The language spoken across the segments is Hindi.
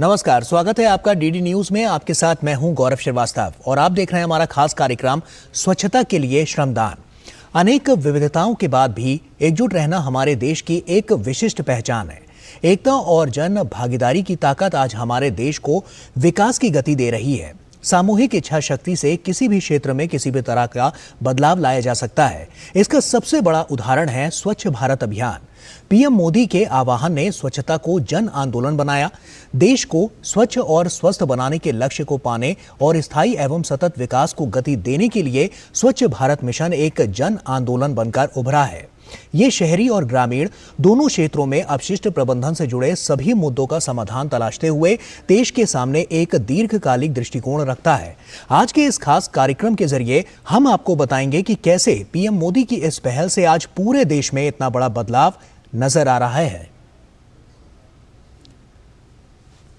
नमस्कार, स्वागत है आपका डीडी न्यूज में। आपके साथ मैं हूं गौरव श्रीवास्तव और आप देख रहे हैं हमारा खास कार्यक्रम स्वच्छता के लिए श्रमदान। अनेक विविधताओं के बाद भी एकजुट रहना हमारे देश की एक विशिष्ट पहचान है। एकता और जन भागीदारी की ताकत आज हमारे देश को विकास की गति दे रही है। सामूहिक इच्छा शक्ति से किसी भी क्षेत्र में किसी भी तरह का बदलाव लाया जा सकता है। इसका सबसे बड़ा उदाहरण है स्वच्छ भारत अभियान। पीएम मोदी के आह्वान ने स्वच्छता को जन आंदोलन बनाया। देश को स्वच्छ और स्वस्थ बनाने के लक्ष्य को पाने और स्थायी एवं सतत विकास को गति देने के लिए स्वच्छ भारत मिशन एक जन आंदोलन बनकर उभरा है। ये शहरी और ग्रामीण दोनों क्षेत्रों में अपशिष्ट प्रबंधन से जुड़े सभी मुद्दों का समाधान तलाशते हुए देश के सामने एक दीर्घकालिक दृष्टिकोण रखता है। आज के इस खास कार्यक्रम के जरिए हम आपको बताएंगे कि कैसे पीएम मोदी की इस पहल से आज पूरे देश में इतना बड़ा बदलाव नजर आ रहा है।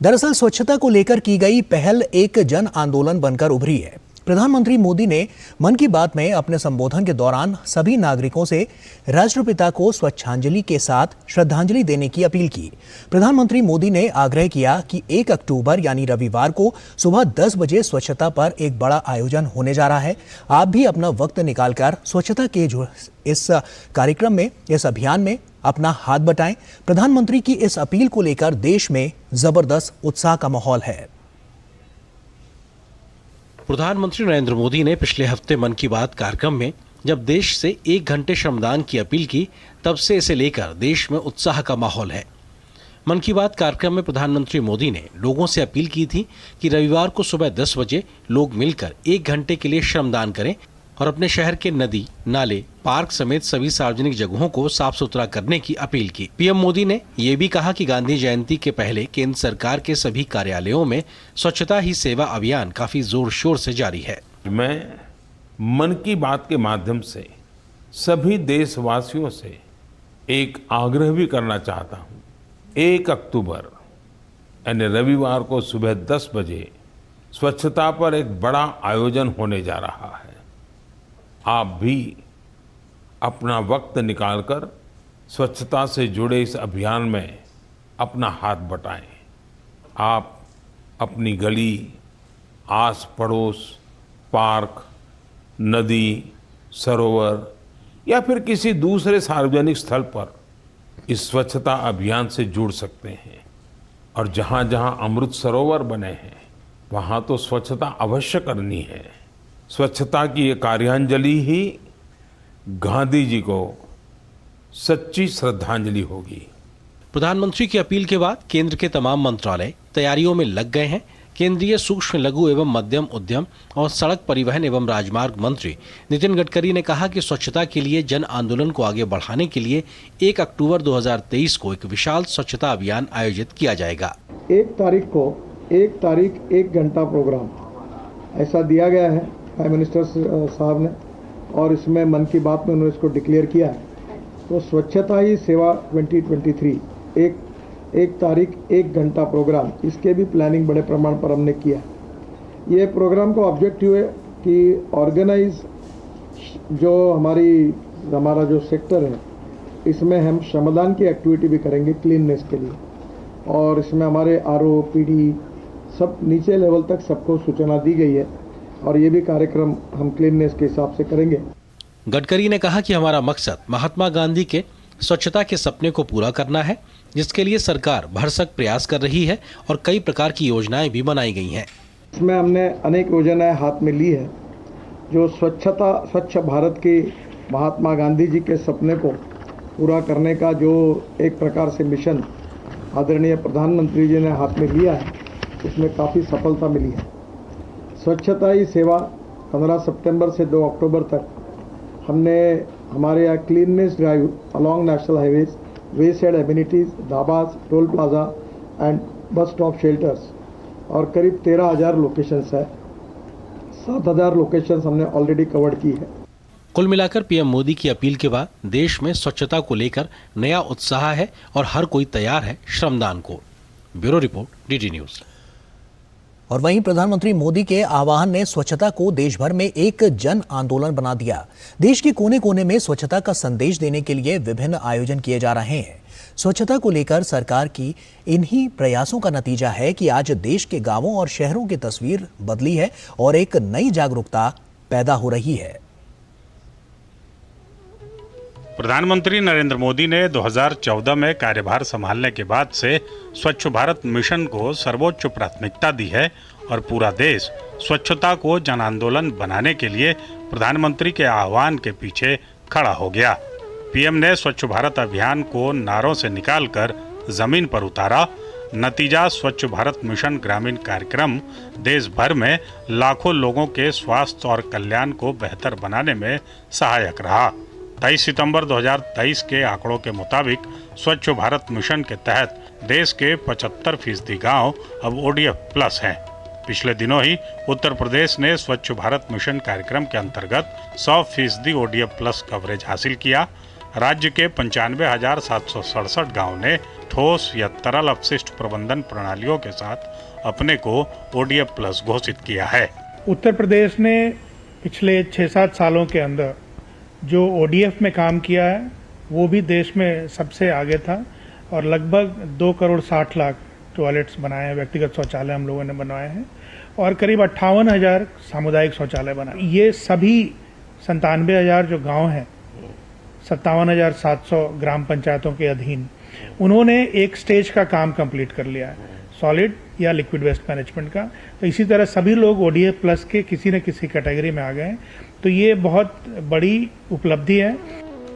दरअसल स्वच्छता को लेकर की गई पहल एक जन आंदोलन बनकर उभरी है। प्रधानमंत्री मोदी ने मन की बात में अपने संबोधन के दौरान सभी नागरिकों से राष्ट्रपिता को स्वच्छांजलि के साथ श्रद्धांजलि देने की अपील की। प्रधानमंत्री मोदी ने आग्रह किया कि 1 अक्टूबर यानी रविवार को सुबह 10 बजे स्वच्छता पर एक बड़ा आयोजन होने जा रहा है। आप भी अपना वक्त निकालकर स्वच्छता के इस कार्यक्रम में, इस अभियान में अपना हाथ बटाएं। प्रधानमंत्री की इस अपील को लेकर देश में जबरदस्त उत्साह का माहौल है। प्रधानमंत्री नरेंद्र मोदी ने पिछले हफ्ते मन की बात कार्यक्रम में जब देश से 1 घंटे श्रमदान की अपील की, तब से इसे लेकर देश में उत्साह का माहौल है। मन की बात कार्यक्रम में प्रधानमंत्री मोदी ने लोगों से अपील की थी कि रविवार को सुबह 10 बजे लोग मिलकर 1 घंटे के लिए श्रमदान करें और अपने शहर के नदी, नाले, पार्क समेत सभी सार्वजनिक जगहों को साफ सुथरा करने की अपील की। पीएम मोदी ने ये भी कहा कि गांधी जयंती के पहले केंद्र सरकार के सभी कार्यालयों में स्वच्छता ही सेवा अभियान काफी जोर शोर से जारी है। मैं मन की बात के माध्यम से सभी देशवासियों से एक आग्रह भी करना चाहता हूँ। 1 अक्टूबर यानी रविवार को सुबह 10 बजे स्वच्छता पर एक बड़ा आयोजन होने जा रहा है। आप भी अपना वक्त निकालकर स्वच्छता से जुड़े इस अभियान में अपना हाथ बटाएं। आप अपनी गली, आस पड़ोस, पार्क, नदी, सरोवर या फिर किसी दूसरे सार्वजनिक स्थल पर इस स्वच्छता अभियान से जुड़ सकते हैं। और जहाँ जहाँ अमृत सरोवर बने हैं वहाँ तो स्वच्छता अवश्य करनी है। स्वच्छता की ये कार्यांजलि ही गांधी जी को सच्ची श्रद्धांजलि होगी। प्रधानमंत्री की अपील के बाद केंद्र के तमाम मंत्रालय तैयारियों में लग गए हैं। केंद्रीय सूक्ष्म, लघु एवं मध्यम उद्यम और सड़क परिवहन एवं राजमार्ग मंत्री नितिन गडकरी ने कहा कि स्वच्छता के लिए जन आंदोलन को आगे बढ़ाने के लिए 1 अक्टूबर 2023 को एक विशाल स्वच्छता अभियान आयोजित किया जाएगा। 1 तारीख 1 घंटा प्रोग्राम ऐसा दिया गया है प्राइम मिनिस्टर साहब ने, और इसमें मन की बात में उन्होंने इसको डिक्लेयर किया है। तो स्वच्छता ही सेवा 2023 1 तारीख 1 घंटा प्रोग्राम, इसके भी प्लानिंग बड़े प्रमाण पर हमने किया है। ये प्रोग्राम का ऑब्जेक्टिव है कि ऑर्गेनाइज जो हमारा जो सेक्टर है, इसमें हम श्रमदान की एक्टिविटी भी करेंगे क्लीननेस के लिए, और इसमें हमारे आरओ, पीडी सब नीचे लेवल तक सबको सूचना दी गई है, और ये भी कार्यक्रम हम क्लीननेस के हिसाब से करेंगे। गडकरी ने कहा कि हमारा मकसद महात्मा गांधी के स्वच्छता के सपने को पूरा करना है, जिसके लिए सरकार भरसक प्रयास कर रही है और कई प्रकार की योजनाएं भी बनाई गई हैं। इसमें हमने अनेक योजनाएं हाथ में ली है जो स्वच्छ भारत के महात्मा गांधी जी के सपने को पूरा करने का जो एक प्रकार से मिशन आदरणीय प्रधानमंत्री जी ने हाथ में लिया है, उसमें काफ़ी सफलता मिली है। स्वच्छता ही सेवा 15 सितंबर से 2 अक्टूबर तक हमने हमारे यहाँ cleanness drive along national highways, way side amenities, dhabas, toll plaza and bus stop shelters, और करीब 13,000 लोकेशंस है। 7,000 लोकेशंस हमने ऑलरेडी कवर्ड की है। कुल मिलाकर पीएम मोदी की अपील के बाद देश में स्वच्छता को लेकर नया उत्साह है और हर कोई तैयार है श्रमदान को। Bureau report, DD news. और वहीं प्रधानमंत्री मोदी के आह्वान ने स्वच्छता को देश भर में एक जन आंदोलन बना दिया। देश के कोने कोने में स्वच्छता का संदेश देने के लिए विभिन्न आयोजन किए जा रहे हैं। स्वच्छता को लेकर सरकार की इन्हीं प्रयासों का नतीजा है कि आज देश के गांवों और शहरों की तस्वीर बदली है और एक नई जागरूकता पैदा हो रही है। प्रधानमंत्री नरेंद्र मोदी ने 2014 में कार्यभार संभालने के बाद से स्वच्छ भारत मिशन को सर्वोच्च प्राथमिकता दी है और पूरा देश स्वच्छता को जन आंदोलन बनाने के लिए प्रधानमंत्री के आह्वान के पीछे खड़ा हो गया। पीएम ने स्वच्छ भारत अभियान को नारों से निकालकर जमीन पर उतारा। नतीजा स्वच्छ भारत मिशन ग्रामीण कार्यक्रम देश भर में लाखों लोगों के स्वास्थ्य और कल्याण को बेहतर बनाने में सहायक रहा। 23 सितंबर 2023 के आंकड़ों के मुताबिक स्वच्छ भारत मिशन के तहत देश के 75% गांव अब ODF प्लस हैं। पिछले दिनों ही उत्तर प्रदेश ने स्वच्छ भारत मिशन कार्यक्रम के अंतर्गत 100% ODF प्लस कवरेज हासिल किया। राज्य के 95,767 गाँव ने ठोस या तरल अपशिष्ट प्रबंधन प्रणालियों के साथ अपने को ODF प्लस घोषित किया है। उत्तर प्रदेश ने पिछले 6-7 सालों के अंदर जो ODF में काम किया है वो भी देश में सबसे आगे था और लगभग 2 करोड़ 60 लाख टॉयलेट्स बनाए हैं, व्यक्तिगत शौचालय हम लोगों ने बनवाए हैं और करीब 58,000 सामुदायिक शौचालय बनाए। ये सभी 97,000 जो गांव हैं, 57,700 ग्राम पंचायतों के अधीन, उन्होंने एक स्टेज का काम कंप्लीट कर लिया है, सॉलिड या लिक्विड वेस्ट मैनेजमेंट का। तो इसी तरह सभी लोग ODF प्लस के किसी न किसी कैटेगरी में आ गए हैं। तो ये बहुत बड़ी उपलब्धि है।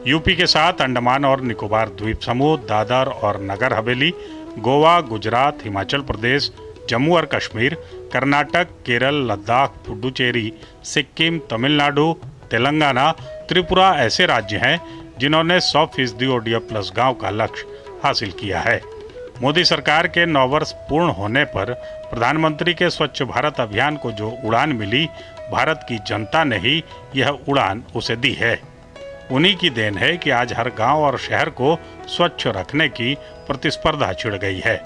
यूपी के साथ अंडमान और निकोबार द्वीप समूह, दादर और नगर हवेली, गोवा, गुजरात, हिमाचल प्रदेश, जम्मू और कश्मीर, कर्नाटक, केरल, लद्दाख, पुडुचेरी, सिक्किम, तमिलनाडु, तेलंगाना, त्रिपुरा ऐसे राज्य हैं जिन्होंने 100% ODF प्लस गांव का लक्ष्य हासिल किया है। मोदी सरकार के 9 वर्ष पूर्ण होने पर प्रधानमंत्री के स्वच्छ भारत अभियान को जो उड़ान मिली, भारत की जनता ने ही यह उड़ान उसे दी है। उन्हीं की देन है कि आज हर गांव और शहर को स्वच्छ रखने की प्रतिस्पर्धा छिड़ गई है।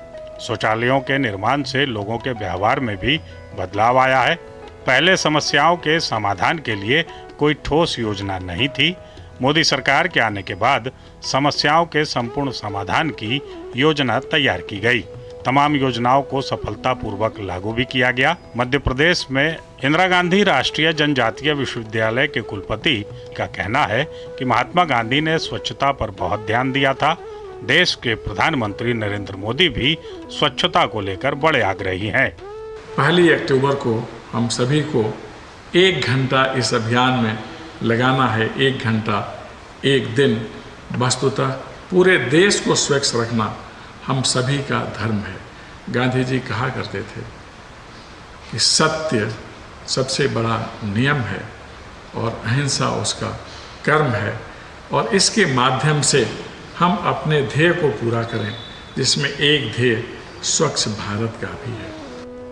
शौचालयों के निर्माण से लोगों के व्यवहार में भी बदलाव आया है। पहले समस्याओं के समाधान के लिए कोई ठोस योजना नहीं थी। मोदी सरकार के आने के बाद समस्याओं के संपूर्ण समाधान की योजना तैयार की गई। तमाम योजनाओं को सफलतापूर्वक लागू भी किया गया। मध्य प्रदेश में इंदिरा गांधी राष्ट्रीय जनजातीय विश्वविद्यालय के कुलपति का कहना है कि महात्मा गांधी ने स्वच्छता पर बहुत ध्यान दिया था। देश के प्रधानमंत्री नरेंद्र मोदी भी स्वच्छता को लेकर बड़े आग्रही हैं। 1 अक्टूबर को हम सभी को 1 घंटा इस अभियान में लगाना है। 1 घंटा, 1 दिन, वस्तुतः पूरे देश को स्वच्छ रखना हम सभी का धर्म है। गांधी जी कहा करते थे कि सत्य सबसे बड़ा नियम है और अहिंसा उसका कर्म है और इसके माध्यम से हम अपने ध्येय को पूरा करें, जिसमें एक ध्येय स्वच्छ भारत का भी है।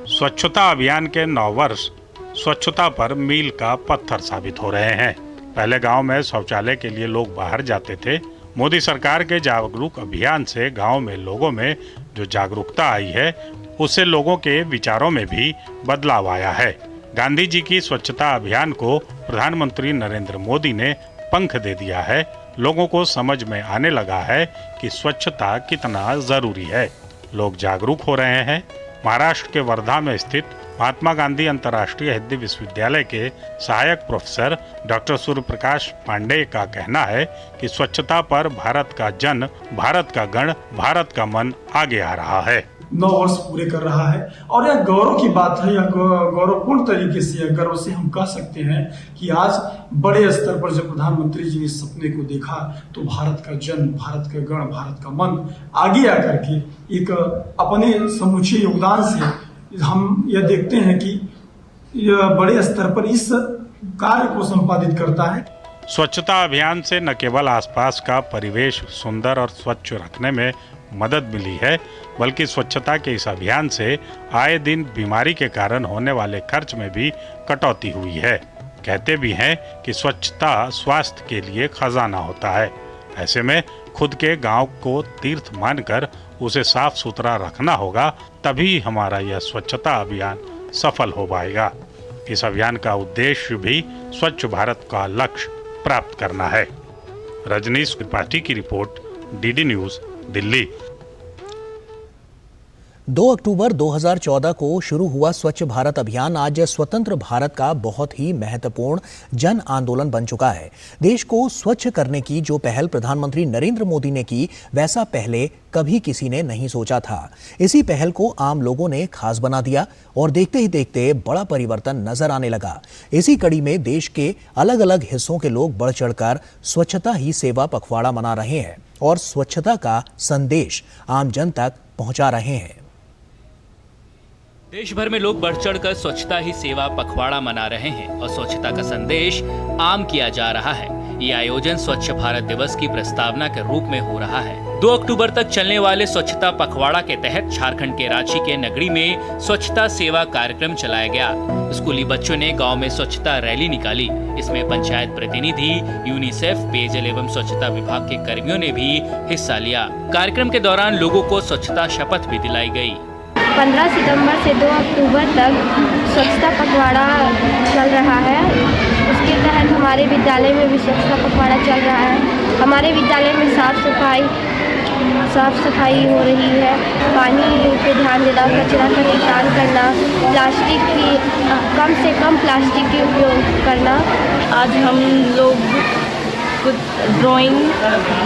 स्वच्छता अभियान के 9 वर्ष स्वच्छता पर मील का पत्थर साबित हो रहे हैं। पहले गांव में शौचालय के लिए लोग बाहर जाते थे। मोदी सरकार के जागरूक अभियान से गांव में लोगों में जो जागरूकता आई है, उससे लोगों के विचारों में भी बदलाव आया है। गांधी जी की स्वच्छता अभियान को प्रधानमंत्री नरेंद्र मोदी ने पंख दे दिया है। लोगों को समझ में आने लगा है कि स्वच्छता कितना जरूरी है। लोग जागरूक हो रहे हैं। महाराष्ट्र के वर्धा में स्थित महात्मा गांधी अंतर्राष्ट्रीय हिंदी विश्वविद्यालय के सहायक प्रोफेसर डॉक्टर सूर्य प्रकाश पांडेय का कहना है कि स्वच्छता पर भारत का जन, भारत का गण, भारत का मन आगे आ रहा है। 9 वर्ष पूरे कर रहा है और यह गौरव की बात है। यह गौरवपूर्ण तरीके से, गर्व से हम कह सकते हैं कि आज बड़े स्तर पर जब प्रधानमंत्री जी ने इस सपने को देखा तो भारत का जन, भारत का गण, भारत का मन आगे आकर के एक अपने समूचे योगदान से हम यह देखते हैं कि यह बड़े स्तर पर इस कार्य को संपादित करता है। स्वच्छता अभियान से न केवल आसपास का परिवेश सुंदर और स्वच्छ रखने में मदद मिली है, बल्कि स्वच्छता के इस अभियान से आए दिन बीमारी के कारण होने वाले खर्च में भी कटौती हुई है। कहते भी हैं कि स्वच्छता स्वास्थ्य के लिए खजाना होता है। ऐसे में खुद के गांव को तीर्थ मानकर उसे साफ सुथरा रखना होगा, तभी हमारा यह स्वच्छता अभियान सफल हो पाएगा। इस अभियान का उद्देश्य भी स्वच्छ भारत का लक्ष्य प्राप्त करना है। रजनीश त्रिपाठी की रिपोर्ट, DD न्यूज, दिल्ली। 2 अक्टूबर 2014 को शुरू हुआ स्वच्छ भारत अभियान आज स्वतंत्र भारत का बहुत ही महत्वपूर्ण जन आंदोलन बन चुका है। देश को स्वच्छ करने की जो पहल प्रधानमंत्री नरेंद्र मोदी ने की, वैसा पहले कभी किसी ने नहीं सोचा था। इसी पहल को आम लोगों ने खास बना दिया और देखते ही देखते बड़ा परिवर्तन नजर आने लगा। इसी कड़ी में देश के अलग अलग हिस्सों के लोग बढ़ चढ़कर स्वच्छता ही सेवा पखवाड़ा मना रहे हैं और स्वच्छता का संदेश आम जन तक पहुंचा रहे हैं। देश भर में लोग बढ़ चढ़कर स्वच्छता ही सेवा पखवाड़ा मना रहे हैं और स्वच्छता का संदेश आम किया जा रहा है। ये आयोजन स्वच्छ भारत दिवस की प्रस्तावना के रूप में हो रहा है। 2 अक्टूबर तक चलने वाले स्वच्छता पखवाड़ा के तहत झारखंड के रांची के नगरी में स्वच्छता सेवा कार्यक्रम चलाया गया। स्कूली बच्चों ने गांव में स्वच्छता रैली निकाली। इसमें पंचायत प्रतिनिधि, यूनिसेफ, पेयजल एवं स्वच्छता विभाग के कर्मियों ने भी हिस्सा लिया। कार्यक्रम के दौरान लोगों को स्वच्छता शपथ भी दिलाई गई। 15 सितंबर से 2 अक्टूबर तक स्वच्छता पखवाड़ा चल रहा है। उसके तहत हमारे विद्यालय में भी स्वच्छता पखवाड़ा चल रहा है। हमारे विद्यालय में साफ सफाई हो रही है। पानी पे ध्यान देना, कचरा का निपटान करना, प्लास्टिक की कम से कम प्लास्टिक के उपयोग करना। आज हम लोग कुछ ड्राइंग,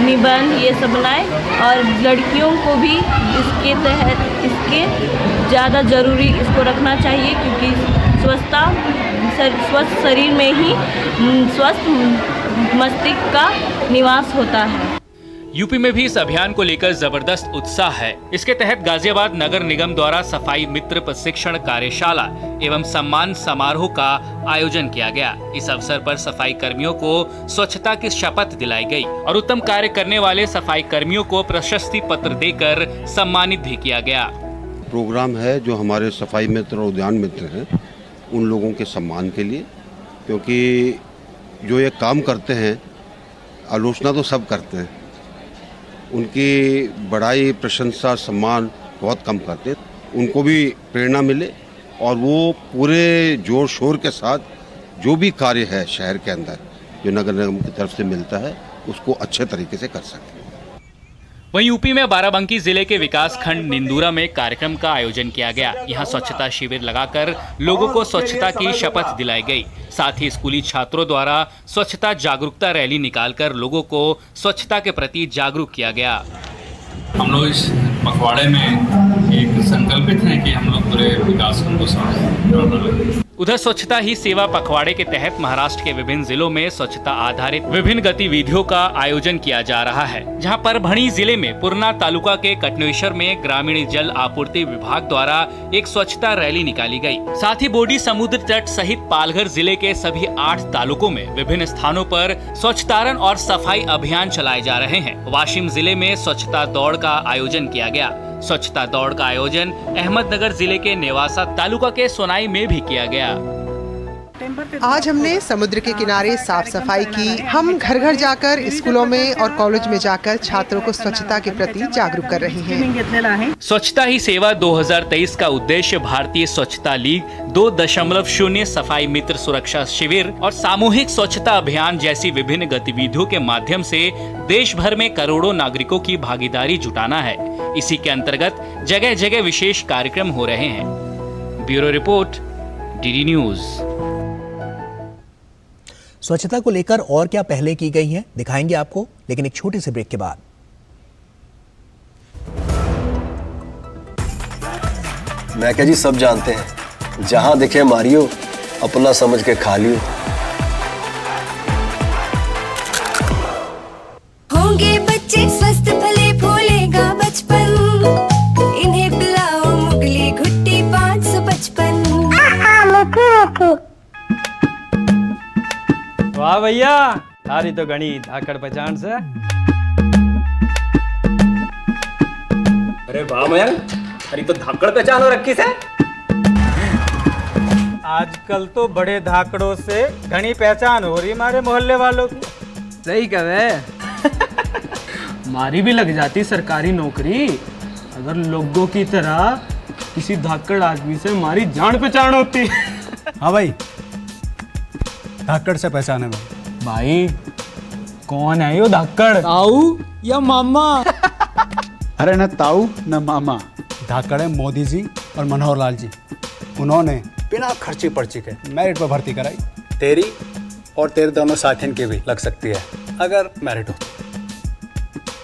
निबंध ये सब बनाए और लड़कियों को भी इसके तहत ज़्यादा ज़रूरी इसको रखना चाहिए, क्योंकि स्वस्थ शरीर में ही स्वस्थ मस्तिष्क का निवास होता है। यूपी में भी इस अभियान को लेकर जबरदस्त उत्साह है। इसके तहत गाजियाबाद नगर निगम द्वारा सफाई मित्र प्रशिक्षण कार्यशाला एवं सम्मान समारोह का आयोजन किया गया। इस अवसर पर सफाई कर्मियों को स्वच्छता की शपथ दिलाई गई और उत्तम कार्य करने वाले सफाई कर्मियों को प्रशस्ति पत्र देकर सम्मानित भी किया गया। प्रोग्राम है जो हमारे सफाई मित्र और उद्यान मित्र हैं, उन लोगों के सम्मान के लिए, क्योंकि जो ये काम करते हैं, आलोचना तो सब करते हैं, उनकी बड़ाई, प्रशंसा, सम्मान बहुत कम करते हैं। उनको भी प्रेरणा मिले और वो पूरे जोर शोर के साथ जो भी कार्य है शहर के अंदर जो नगर निगम की तरफ से मिलता है, उसको अच्छे तरीके से कर सकें। वहीं यूपी में बाराबंकी जिले के विकास खंड निंदूरा में कार्यक्रम का आयोजन किया गया। यहां स्वच्छता शिविर लगाकर लोगों को स्वच्छता की शपथ दिलाई गई। साथ ही स्कूली छात्रों द्वारा स्वच्छता जागरूकता रैली निकालकर लोगों को स्वच्छता के प्रति जागरूक किया गया। हम लोग इस पखवाड़े में एक संकल्पित हैं कि हम लोग पूरे विकास खंड को साथ। उधर स्वच्छता ही सेवा पखवाड़े के तहत महाराष्ट्र के विभिन्न जिलों में स्वच्छता आधारित विभिन्न गतिविधियों का आयोजन किया जा रहा है, जहां परभणी जिले में पूर्णा तालुका के कटनेश्वर में ग्रामीण जल आपूर्ति विभाग द्वारा एक स्वच्छता रैली निकाली गई। साथ ही बोडी समुद्र तट सहित पालघर जिले के सभी 8 तालुकों में विभिन्न स्थानों पर स्वच्छतारण और सफाई अभियान चलाए जा रहे हैं। वाशिम जिले में स्वच्छता दौड़ का आयोजन किया गया। स्वच्छता दौड़ का आयोजन अहमदनगर जिले के नेवासा तालुका के सोनाई में भी किया गया। आज हमने समुद्र के किनारे साफ सफाई की। हम घर घर जाकर स्कूलों में और कॉलेज में जाकर छात्रों को स्वच्छता के प्रति जागरूक कर रहे हैं। स्वच्छता ही सेवा 2023 का उद्देश्य भारतीय स्वच्छता लीग 2.0 सफाई मित्र सुरक्षा शिविर और सामूहिक स्वच्छता अभियान जैसी विभिन्न गतिविधियों के माध्यम से देश भर में करोड़ों नागरिकों की भागीदारी जुटाना है। इसी के अंतर्गत जगह जगह विशेष कार्यक्रम हो रहे हैं। Bureau report, DD news. स्वच्छता को लेकर और क्या पहले की गई हैं, दिखाएंगे आपको, लेकिन एक छोटे से ब्रेक के बाद। मैं क्या जी, सब जानते हैं, जहां दिखे मारियो, अपना समझ के खा लियो। होंगे बच्चे स्वस्थ, भले भूलेगा बचपन, इन्हें पिलाओ मुगली घुट्टी 555। वाह भैया, तारी तो घनी धाकड़ पहचान से। अरे वाह मयंक, तारी तो धाकड़ पहचान हो रखी से। आजकल तो बड़े धाकड़ों से घनी पहचान हो रही हमारे मोहल्ले वालों की। सही कहे। मारी भी लग जाती सरकारी नौकरी अगर लोगों की तरह किसी धाकड़ आदमी से हमारी जान पहचान होती। हाँ भाई, धाकड़ से पहचाने में। भाई कौन है यो धाकड़, ताऊ या मामा? अरे न ताऊ न मामा, धाकड़ मोदी जी और मनोहर लाल जी, उन्होंने बिना खर्ची पर्ची के मेरिट पर भर्ती कराई। तेरी और तेरे दोनों साथियों की भी लग सकती है अगर मेरिट हो।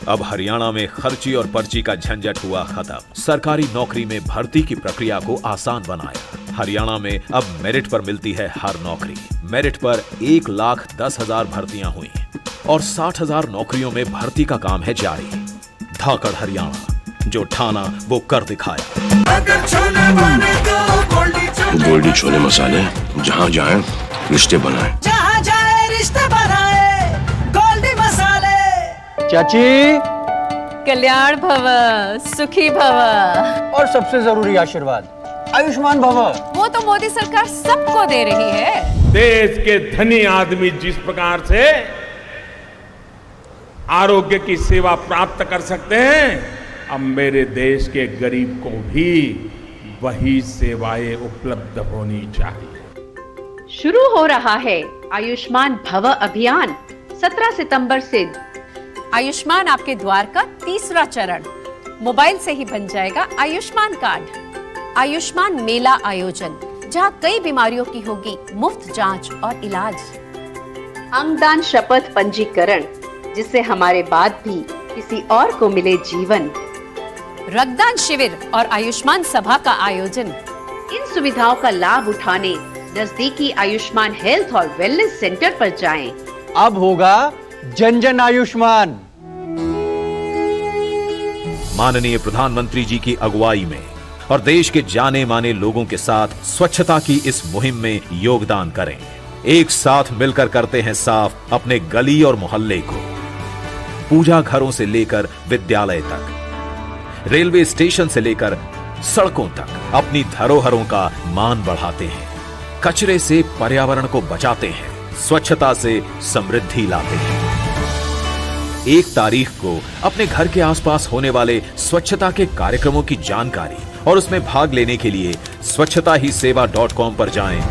अब हरियाणा में खर्ची और पर्ची का झंझट हुआ खत्म। सरकारी नौकरी में भर्ती की प्रक्रिया को आसान बनाया। हरियाणा में अब मेरिट पर मिलती है हर नौकरी। मेरिट पर 1,10,000 भर्तियां हुई और 60,000 नौकरियों में भर्ती का काम है जारी। धाकड़ हरियाणा, जो ठाना वो कर दिखाया। गोल्डी छोले मसाले, जहाँ जाए रिश्ते बनाए, जहाँ जाए रिश्ते बनाए, गोल्डी मसाले। चाची, कल्याण भव, सुखी भव, और सबसे जरूरी आशीर्वाद, आयुष्मान भव। वो तो मोदी सरकार सबको दे रही है। देश के धनी आदमी जिस प्रकार से आरोग्य की सेवा प्राप्त कर सकते हैं, अब मेरे देश के गरीब को भी वही सेवाएं उपलब्ध होनी चाहिए। शुरू हो रहा है आयुष्मान भव अभियान 17 सितंबर से। आयुष्मान आपके द्वार का तीसरा चरण। मोबाइल से ही बन जाएगा आयुष्मान कार्ड। आयुष्मान मेला आयोजन, जहां कई बीमारियों की होगी मुफ्त जांच और इलाज। अंगदान शपथ पंजीकरण, जिससे हमारे बाद भी किसी और को मिले जीवन। रक्तदान शिविर और आयुष्मान सभा का आयोजन। इन सुविधाओं का लाभ उठाने नजदीकी आयुष्मान हेल्थ और वेलनेस सेंटर पर जाएं। अब होगा जन जन आयुष्मान। माननीय प्रधानमंत्री जी की अगुवाई में और देश के जाने माने लोगों के साथ स्वच्छता की इस मुहिम में योगदान करें। एक साथ मिलकर करते हैं साफ अपने गली और मोहल्ले को। पूजा घरों से लेकर विद्यालय तक, रेलवे स्टेशन से लेकर सड़कों तक अपनी धरोहरों का मान बढ़ाते हैं। कचरे से पर्यावरण को बचाते हैं, स्वच्छता से समृद्धि लाते हैं। 1 तारीख को अपने घर के आसपास होने वाले स्वच्छता के कार्यक्रमों की जानकारी और उसमें भाग लेने के लिए स्वच्छताहीसेवा.com पर जाएं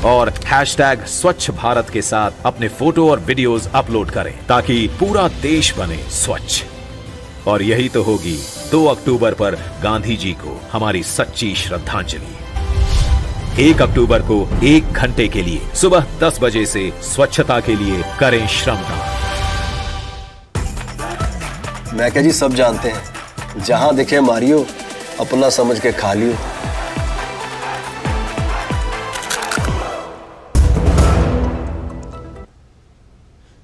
और #स्वच्छ भारत के साथ अपने फोटो और वीडियोस अपलोड करें, ताकि पूरा देश बने स्वच्छ। और यही तो होगी 2 अक्टूबर पर गांधी जी को हमारी सच्ची श्रद्धांजलि। 1 अक्टूबर को 1 घंटे के लिए सुबह 10 बजे से स्वच्छता के लिए करें श्रमदान। मैं क्या जी, सब जानते हैं, जहां दिखे मारियो, अपना समझ के खा लियो।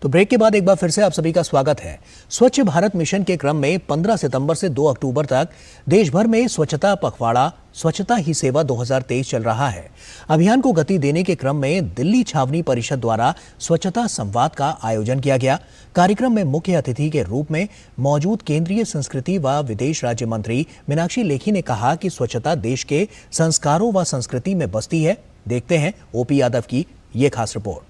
तो ब्रेक के बाद एक बार फिर से आप सभी का स्वागत है। स्वच्छ भारत मिशन के क्रम में 15 सितंबर से 2 अक्टूबर तक देश भर में स्वच्छता पखवाड़ा स्वच्छता ही सेवा 2023 चल रहा है। अभियान को गति देने के क्रम में दिल्ली छावनी परिषद द्वारा स्वच्छता संवाद का आयोजन किया गया। कार्यक्रम में मुख्य अतिथि के रूप में मौजूद केंद्रीय संस्कृति व विदेश राज्य मंत्री मीनाक्षी लेखी ने कहा कि स्वच्छता देश के संस्कारों व संस्कृति में बसती है। देखते हैं ओपी यादव की ये खास रिपोर्ट।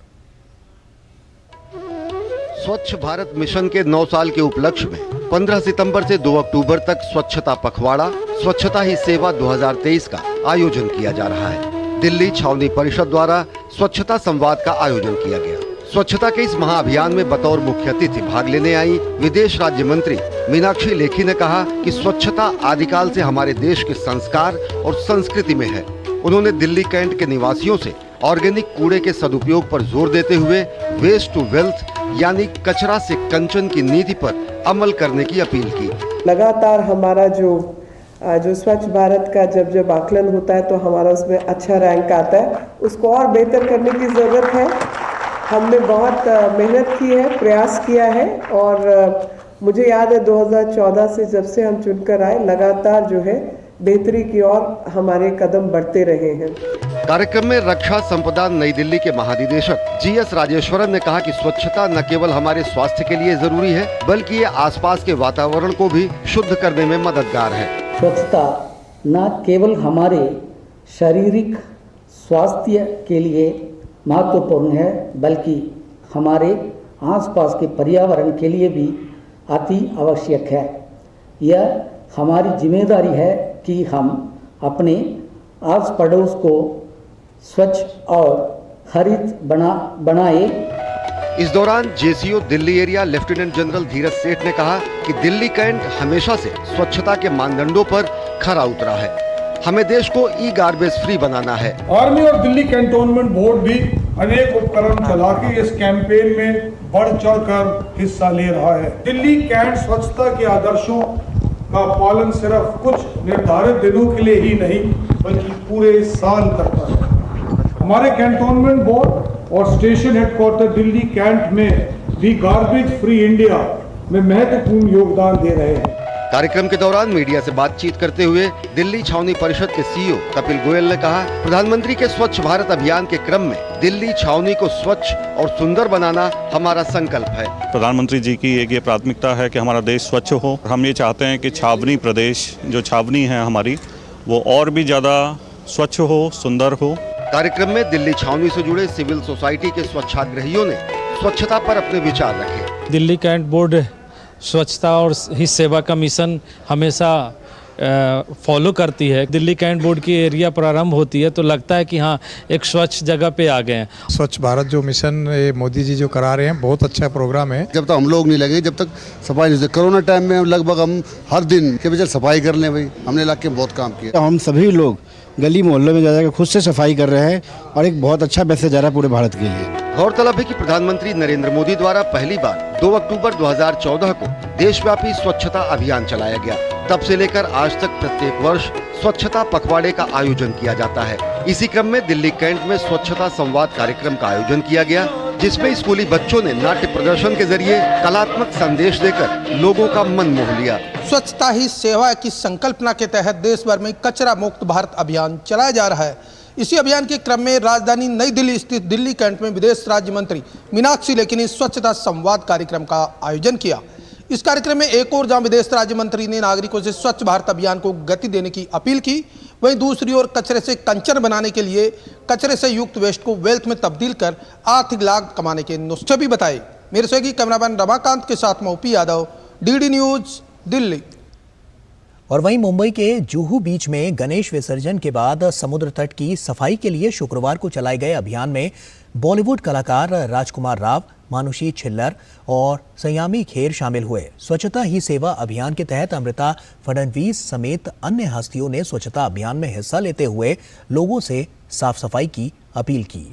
स्वच्छ भारत मिशन के 9 साल के उपलक्ष्य में 15 सितंबर से 2 अक्टूबर तक स्वच्छता पखवाड़ा स्वच्छता ही सेवा 2023 का आयोजन किया जा रहा है। दिल्ली छावनी परिषद द्वारा स्वच्छता संवाद का आयोजन किया गया। स्वच्छता के इस महाअभियान में बतौर मुख्य अतिथि भाग लेने आई विदेश राज्य मंत्री मीनाक्षी लेखी ने कहा कि स्वच्छता आदिकाल से हमारे देश के संस्कार और संस्कृति में है। उन्होंने दिल्ली कैंट के निवासियों से ऑर्गेनिक कूड़े के सदुपयोग पर जोर देते हुए वेस्ट टू वेल्थ यानी कचरा से कंचन की नीति पर अमल करने की अपील की। लगातार हमारा जो स्वच्छ भारत का जब आकलन होता है तो हमारा उसमें अच्छा रैंक आता है। उसको और बेहतर करने की ज़रूरत है। हमने बहुत मेहनत की है, प्रयास किया है और मुझे याद है 2014 से जब से हम चुनकर आए लगातार जो है बेहतरी की ओर हमारे कदम बढ़ते रहे हैं। कार्यक्रम में रक्षा संपदा नई दिल्ली के महानिदेशक GS राजेश्वरन ने कहा कि स्वच्छता न केवल हमारे स्वास्थ्य के लिए जरूरी है बल्कि ये आसपास के वातावरण को भी शुद्ध करने में मददगार है। स्वच्छता न केवल हमारे शारीरिक स्वास्थ्य के लिए महत्वपूर्ण है बल्कि हमारे आसपास के पर्यावरण के लिए भी अति आवश्यक है। यह हमारी जिम्मेदारी है कि हम अपने आस पड़ोस को स्वच्छ और हरित बनाए इस दौरान J C O Delhi area lieutenant general Dheeraj Seth ने कहा कि दिल्ली कैंट हमेशा से स्वच्छता के मानदंडों पर खरा उतरा है। हमें देश को ई गार्बेज फ्री बनाना है। आर्मी और दिल्ली कैंटोनमेंट बोर्ड भी अनेक उपक्रम चला के इस कैंपेन में बढ़ चढ़कर हिस्सा ले रहा है। दिल्ली कैंट स्वच्छता के आदर्शों का पालन सिर्फ कुछ निर्धारित दिनों के लिए ही नहीं बल्कि पूरे साल करता है। हमारे कैंटोनमेंट बोर्ड और स्टेशन हेडक्वार्टर दिल्ली कैंट में भी गार्बेज फ्री इंडिया में महत्वपूर्ण योगदान दे रहे हैं। कार्यक्रम के दौरान मीडिया से बातचीत करते हुए दिल्ली छावनी परिषद के सीईओ कपिल गोयल ने कहा, प्रधानमंत्री के स्वच्छ भारत अभियान के क्रम में दिल्ली छावनी को स्वच्छ और सुंदर बनाना हमारा संकल्प है। प्रधानमंत्री जी की एक ये प्राथमिकता है कि हमारा देश स्वच्छ हो। हम ये चाहते हैं कि छावनी प्रदेश जो छावनी है हमारी, वो और भी ज्यादा स्वच्छ हो, सुंदर हो। कार्यक्रम में दिल्ली छावनी से जुड़े सिविल सोसाइटी के स्वच्छाग्रहियों ने स्वच्छता पर अपने विचार रखे। दिल्ली कैंट बोर्ड स्वच्छता और ही सेवा का मिशन हमेशा फॉलो करती है। दिल्ली कैंट बोर्ड की एरिया प्रारंभ होती है तो लगता है कि हाँ एक स्वच्छ जगह पे आ गए हैं। स्वच्छ भारत जो मिशन मोदी जी जो करा रहे हैं बहुत अच्छा प्रोग्राम है। जब तक हम लोग नहीं लगे, जब तक सफाई नहीं, कोरोना टाइम में लगभग हम हर दिन के बजाय सफाई कर लें। भाई हमने इलाके में बहुत काम किया। हम सभी लोग गली मोहल्लों में जाकर खुद से सफाई कर रहे हैं और एक बहुत अच्छा मैसेज आ रहा है पूरे भारत के लिए। गौरतलब है कि प्रधानमंत्री नरेंद्र मोदी द्वारा पहली बार 2 अक्टूबर 2014 को देशव्यापी स्वच्छता अभियान चलाया गया। तब से लेकर आज तक प्रत्येक वर्ष स्वच्छता पखवाड़े का आयोजन किया जाता है। इसी क्रम में दिल्ली कैंट में स्वच्छता संवाद कार्यक्रम का आयोजन किया गया, जिसमें स्कूली बच्चों ने नाट्य प्रदर्शन के जरिए कलात्मक संदेश देकर लोगों का मन मोह लिया। स्वच्छता ही सेवा की संकल्पना के तहत देश भर में कचरा मुक्त भारत अभियान चलाया जा रहा है। इसी अभियान के क्रम में राजधानी नई दिल्ली स्थित दिल्ली कैंट में विदेश राज्य मंत्री मीनाक्षी लेखी ने स्वच्छता संवाद कार्यक्रम का आयोजन किया। इस कार्यक्रम में एक ओर जहां विदेश राज्य मंत्री ने नागरिकों से स्वच्छ भारत अभियान को गति देने की अपील की, वहीं दूसरी ओर कचरे से कंचन बनाने के लिए कचरे से युक्त वेस्ट को वेल्थ में तब्दील कर आर्थिक लाभ कमाने के नुस्खे भी बताए। मेरे सहयोगी कैमरामैन रमाकांत के साथ मोपी यादव, डीडी न्यूज, दिल्ली। और वहीं मुंबई के जुहू बीच में गणेश विसर्जन के बाद समुद्र तट की सफाई के लिए शुक्रवार को चलाए गए अभियान में बॉलीवुड कलाकार राजकुमार राव, मानुषी छिल्लर और संयामी खेर शामिल हुए। स्वच्छता ही सेवा अभियान के तहत अमृता फडणवीस समेत अन्य हस्तियों ने स्वच्छता अभियान में हिस्सा लेते हुए लोगों से साफ सफाई की अपील की।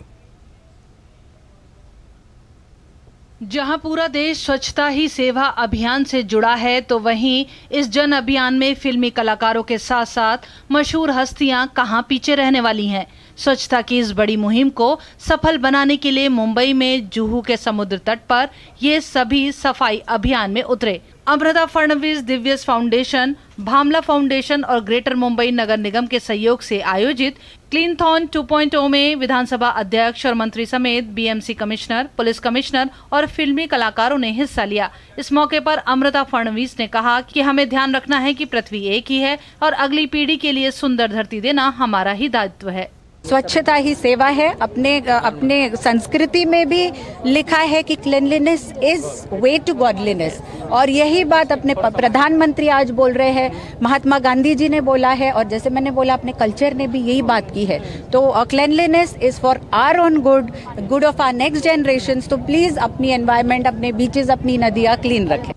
जहां पूरा देश स्वच्छता ही सेवा अभियान से जुड़ा है, तो वहीं इस जन अभियान में फिल्मी कलाकारों के साथ साथ मशहूर हस्तियां कहां पीछे रहने वाली हैं। स्वच्छता की इस बड़ी मुहिम को सफल बनाने के लिए मुंबई में जुहू के समुद्र तट पर ये सभी सफाई अभियान में उतरे। अमृता फडणवीस दिव्यस फाउंडेशन, भामला फाउंडेशन और ग्रेटर मुंबई नगर निगम के सहयोग से आयोजित क्लीनथॉन 2.0 में विधानसभा अध्यक्ष और मंत्री समेत बीएमसी कमिश्नर, पुलिस कमिश्नर और फिल्मी कलाकारों ने हिस्सा लिया। इस मौके पर अमृता फडणवीस ने कहा कि हमें ध्यान रखना है कि पृथ्वी एक ही है और अगली पीढ़ी के लिए सुंदर धरती देना हमारा ही दायित्व है। स्वच्छता ही सेवा है। अपने संस्कृति में भी लिखा है कि cleanliness is way to godliness, और यही बात अपने प्रधानमंत्री आज बोल रहे हैं, महात्मा गांधी जी ने बोला है, और जैसे मैंने बोला अपने कल्चर ने भी यही बात की है। तो cleanliness is for our own good of our next generation. तो प्लीज अपनी एनवायरनमेंट, अपने बीचेस, अपनी नदियाँ क्लीन रखें।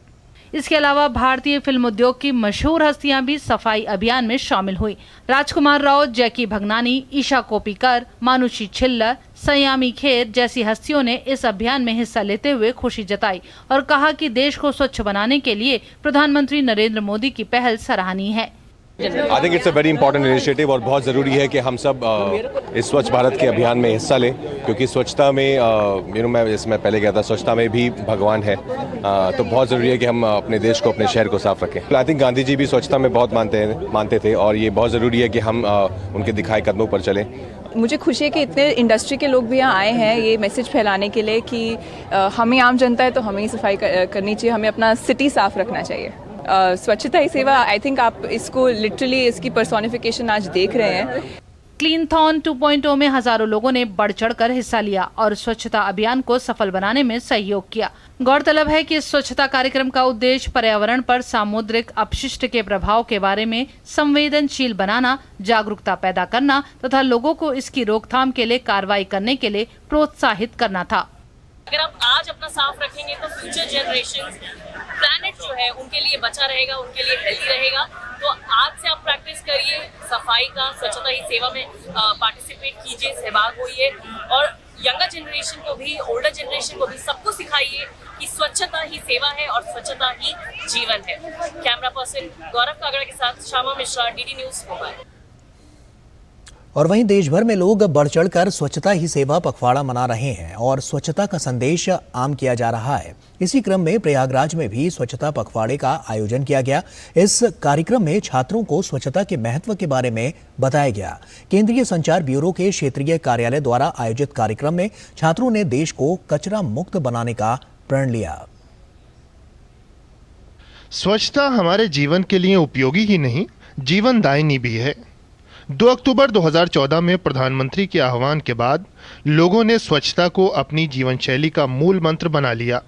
इसके अलावा भारतीय फिल्म उद्योग की मशहूर हस्तियां भी सफाई अभियान में शामिल हुई। राजकुमार राव, जैकी भगनानी, ईशा कोपीकर, मानुषी छिल्लर, संयामी खेर जैसी हस्तियों ने इस अभियान में हिस्सा लेते हुए खुशी जताई और कहा कि देश को स्वच्छ बनाने के लिए प्रधानमंत्री नरेंद्र मोदी की पहल सराहनीय है। I think it's a very important initiative और बहुत ज़रूरी है कि हम सब इस स्वच्छ भारत के अभियान में हिस्सा लें, क्योंकि स्वच्छता में मैं इसमें पहले गया था, स्वच्छता में भी भगवान है। तो बहुत ज़रूरी है कि हम अपने देश को, अपने शहर को साफ रखें। आई थिंक गांधी जी भी स्वच्छता में बहुत मानते थे और ये बहुत ज़रूरी है कि हम उनके दिखाए कदमों पर चलें। मुझे खुशी है कि इतने इंडस्ट्री के लोग भी यहाँ आए हैं ये मैसेज फैलाने के लिए कि हमें आम जनता है तो हमें ही सफाई करनी चाहिए, हमें अपना सिटी साफ रखना चाहिए। स्वच्छता ही सेवा, आई थिंक आप इसको लिटरली इसकी पर्सोनिफिकेशन आज देख रहे हैं। क्लीनथॉन 2.0 में हजारों लोगों ने बढ़ चढ़कर हिस्सा लिया और स्वच्छता अभियान को सफल बनाने में सहयोग किया। गौरतलब है कि इस स्वच्छता कार्यक्रम का उद्देश्य पर्यावरण पर सामुद्रिक अपशिष्ट के प्रभाव के बारे में संवेदनशील बनाना, जागरूकता पैदा करना तथा लोगों को इसकी रोकथाम के लिए कार्रवाई करने के लिए प्रोत्साहित करना था। अगर आप आज अपना साफ रखेंगे तो फ्यूचर जनरेशन प्लैनेट जो है उनके लिए बचा रहेगा, उनके लिए हेल्दी रहेगा। तो आज से आप प्रैक्टिस करिए सफाई का, स्वच्छता ही सेवा में पार्टिसिपेट कीजिए, सहभाग होइए और यंगर जनरेशन को भी, ओल्डर जनरेशन को भी सबको सिखाइए कि स्वच्छता ही सेवा है और स्वच्छता ही जीवन है। कैमरा पर्सन गौरव कागड़ा के साथ श्यामा मिश्रा, डीडी न्यूज़, मुंबई। और वहीं देश भर में लोग बढ़ चढ़कर स्वच्छता ही सेवा पखवाड़ा मना रहे हैं और स्वच्छता का संदेश आम किया जा रहा है। इसी क्रम में प्रयागराज में भी स्वच्छता पखवाड़े का आयोजन किया गया। इस कार्यक्रम में छात्रों को स्वच्छता के महत्व के बारे में बताया गया। केंद्रीय संचार ब्यूरो के क्षेत्रीय कार्यालय द्वारा आयोजित कार्यक्रम में छात्रों ने देश को कचरा मुक्त बनाने का प्रण लिया। स्वच्छता हमारे जीवन के लिए उपयोगी ही नहीं, जीवनदायिनी भी है। 2 अक्टूबर 2014 में प्रधानमंत्री के आह्वान के बाद लोगों ने स्वच्छता को अपनी जीवन शैली का मूल मंत्र बना लिया।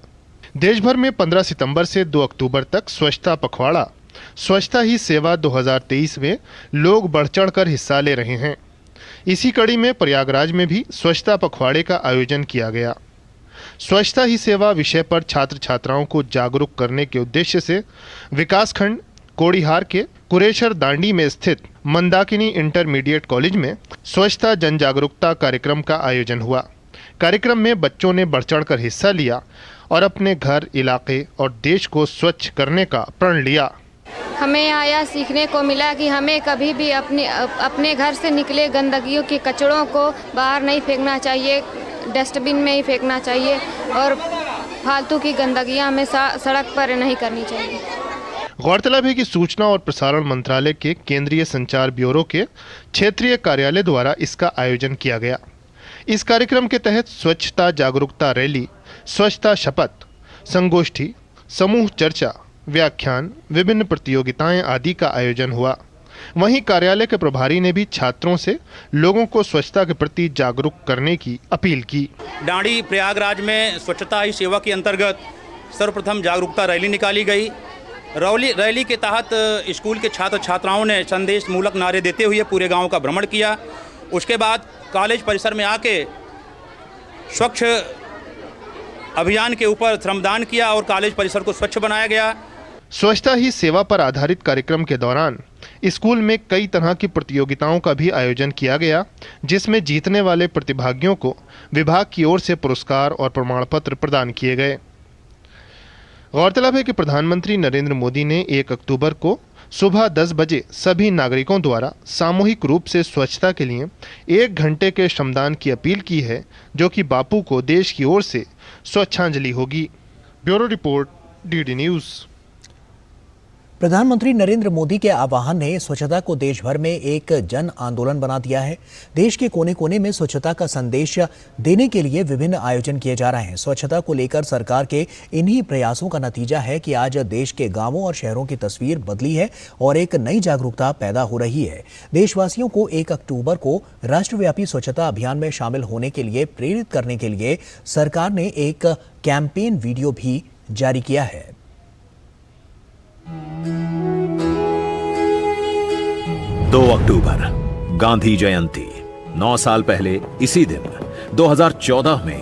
देश भर में 15 सितंबर से 2 अक्टूबर तक स्वच्छता पखवाड़ा, स्वच्छता ही सेवा 2023 में लोग बढ़ चढ़कर हिस्सा ले रहे हैं। इसी कड़ी में प्रयागराज में भी स्वच्छता पखवाड़े का आयोजन किया गया। स्वच्छता ही सेवा विषय पर छात्र छात्राओं को जागरूक करने के उद्देश्य से विकासखंड कोड़िहार के कुरेशर दांडी में स्थित मंदाकिनी इंटरमीडिएट कॉलेज में स्वच्छता जन जागरूकता कार्यक्रम का आयोजन हुआ। कार्यक्रम में बच्चों ने बढ़ चढ़कर हिस्सा लिया और अपने घर, इलाके और देश को स्वच्छ करने का प्रण लिया। हमें यहाँ यह सीखने को मिला कि हमें कभी भी अपने घर से निकले गंदगियों के कचड़ों को बाहर नहीं फेंकना चाहिए, डस्टबिन में ही फेंकना चाहिए और फालतू की गंदगियाँ हमें सड़क पर नहीं करनी चाहिए। गौरतलब है कि सूचना और प्रसारण मंत्रालय के केंद्रीय संचार ब्यूरो के क्षेत्रीय कार्यालय द्वारा इसका आयोजन किया गया। इस कार्यक्रम के तहत स्वच्छता जागरूकता रैली, स्वच्छता शपथ, संगोष्ठी, समूह चर्चा, व्याख्यान, विभिन्न प्रतियोगिताएं आदि का आयोजन हुआ। वहीं कार्यालय के प्रभारी ने भी छात्रों से लोगों को स्वच्छता के प्रति जागरूक करने की अपील की। दांडी प्रयागराज में स्वच्छता ही सेवा के अंतर्गत सर्वप्रथम जागरूकता रैली निकाली गई। रैली के तहत स्कूल के छात्र छात्राओं ने संदेश मूलक नारे देते हुए पूरे गांव का भ्रमण किया। उसके बाद कॉलेज परिसर में आके स्वच्छ अभियान के ऊपर श्रमदान किया और कॉलेज परिसर को स्वच्छ बनाया गया। स्वच्छता ही सेवा पर आधारित कार्यक्रम के दौरान स्कूल में कई तरह की प्रतियोगिताओं का भी आयोजन किया गया, जिसमें जीतने वाले प्रतिभागियों को विभाग की ओर से पुरस्कार और प्रमाण पत्र प्रदान किए गए। गौरतलब है कि प्रधानमंत्री नरेंद्र मोदी ने 1 अक्टूबर को सुबह 10 बजे सभी नागरिकों द्वारा सामूहिक रूप से स्वच्छता के लिए 1 घंटे के श्रमदान की अपील की है, जो कि बापू को देश की ओर से स्वच्छांजलि होगी। Bureau report, DD news. प्रधानमंत्री नरेंद्र मोदी के आह्वान ने स्वच्छता को देश भर में एक जन आंदोलन बना दिया है। देश के कोने कोने में स्वच्छता का संदेश देने के लिए विभिन्न आयोजन किए जा रहे हैं। स्वच्छता को लेकर सरकार के इन्हीं प्रयासों का नतीजा है कि आज देश के गांवों और शहरों की तस्वीर बदली है और एक नई जागरूकता पैदा हो रही है। देशवासियों को 1 अक्टूबर को राष्ट्रव्यापी स्वच्छता अभियान में शामिल होने के लिए प्रेरित करने के लिए सरकार ने एक कैंपेन वीडियो भी जारी किया है। 2 अक्टूबर गांधी जयंती। 9 साल पहले इसी दिन 2014 में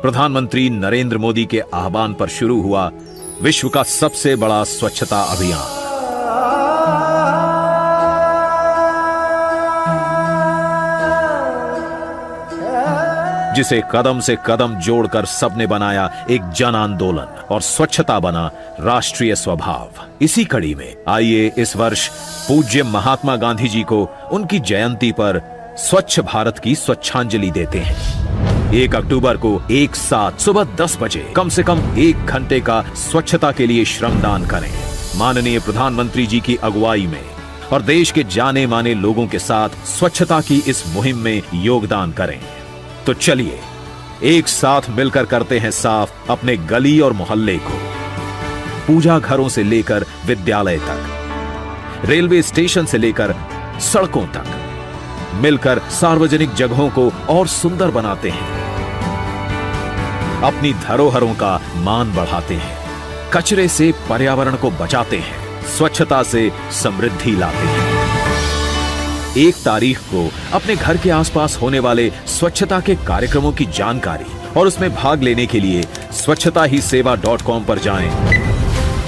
प्रधानमंत्री नरेंद्र मोदी के आह्वान पर शुरू हुआ विश्व का सबसे बड़ा स्वच्छता अभियान। जिसे कदम से कदम जोड़कर सबने बनाया एक जन आंदोलन और स्वच्छता बना राष्ट्रीय स्वभाव। इसी कड़ी में आइए इस वर्ष पूज्य महात्मा गांधी जी को उनकी जयंती पर स्वच्छ भारत की स्वच्छांजलि देते हैं। 1 अक्टूबर को एक साथ सुबह 10 बजे कम से कम 1 घंटे का स्वच्छता के लिए श्रमदान करें। माननीय प्रधानमंत्री जी की अगुवाई में और देश के जाने माने लोगों के साथ स्वच्छता की इस मुहिम में योगदान करें। तो चलिए एक साथ मिलकर करते हैं साफ अपने गली और मोहल्ले को। पूजा घरों से लेकर विद्यालय तक, रेलवे स्टेशन से लेकर सड़कों तक मिलकर सार्वजनिक जगहों को और सुंदर बनाते हैं। अपनी धरोहरों का मान बढ़ाते हैं, कचरे से पर्यावरण को बचाते हैं, स्वच्छता से समृद्धि लाते हैं। 1 तारीख को अपने घर के आसपास होने वाले स्वच्छता के कार्यक्रमों की जानकारी और उसमें भाग लेने के लिए स्वच्छताहीसेवा.com पर जाएं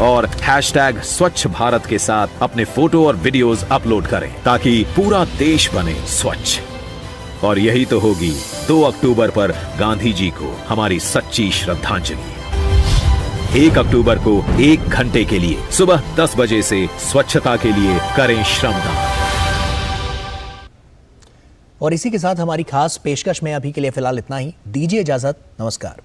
और हैशटैग स्वच्छ भारत के साथ अपने फोटो और वीडियोस अपलोड करें ताकि पूरा देश बने स्वच्छ। और यही तो होगी 2 अक्टूबर पर गांधी जी को हमारी सच्ची श्रद्धांजलि। 1 अक्टूबर को 1 घंटे के लिए सुबह 10 बजे से स्वच्छता के लिए करें श्रमदान। और इसी के साथ हमारी खास पेशकश में अभी के लिए फिलहाल इतना ही। दीजिए इजाजत, नमस्कार।